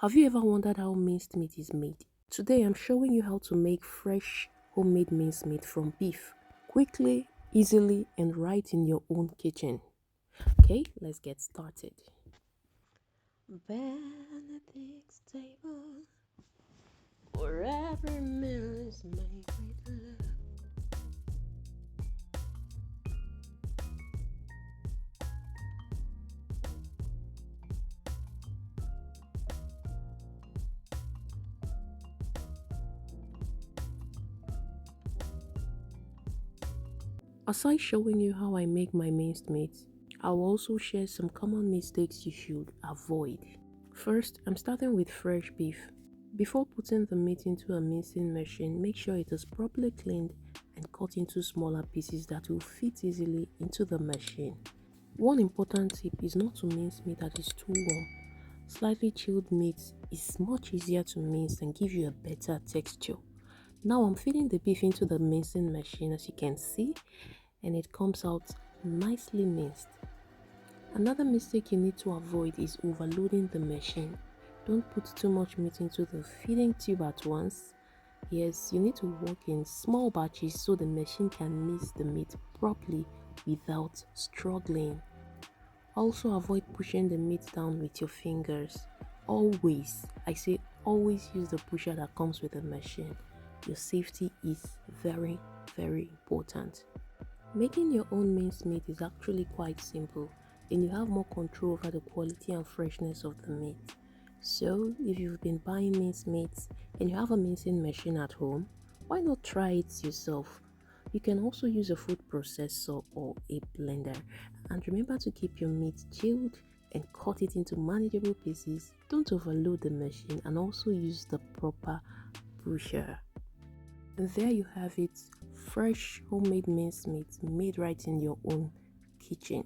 Have you ever wondered how minced meat is made? Today I'm showing you how to make fresh homemade minced meat from beef quickly, easily, and right in your own kitchen. Okay, let's get started. Benedict's table, where every meal is made with love. Aside showing you how I make my minced meat, I'll also share some common mistakes you should avoid. First, I'm starting with fresh beef. Before putting the meat into a mincing machine, make sure it is properly cleaned and cut into smaller pieces that will fit easily into the machine. One important tip is not to mince meat that is too warm. Slightly chilled meat is much easier to mince and give you a better texture. Now I'm feeding the beef into the mincing machine, as you can see, and it comes out nicely minced. Another mistake you need to avoid is overloading the machine. Don't put too much meat into the feeding tube at once. Yes, you need to work in small batches so the machine can mince the meat properly without struggling. Also avoid pushing the meat down with your fingers. Always, I say always, use the pusher that comes with the machine. Your safety is very, very important. Making your own minced meat is actually quite simple, and you have more control over the quality and freshness of the meat. So, if you've been buying minced meats and you have a mincing machine at home, why not try it yourself? You can also use a food processor or a blender. And remember to keep your meat chilled and cut it into manageable pieces. Don't overload the machine, and also use the proper pusher. And there you have it, fresh homemade minced meat made right in your own kitchen.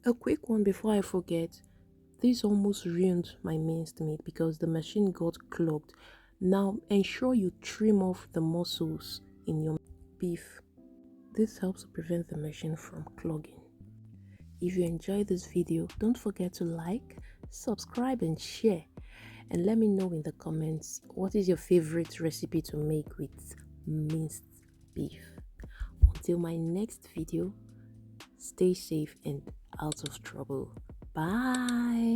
A quick one before I forget, this almost ruined my minced meat because the machine got clogged. Now ensure you trim off the muscles in your beef. This helps to prevent the machine from clogging. If you enjoyed this video, don't forget to like, subscribe and share, and let me know in the comments what is your favorite recipe to make with minced beef. Until my next video, stay safe and out of trouble. Bye.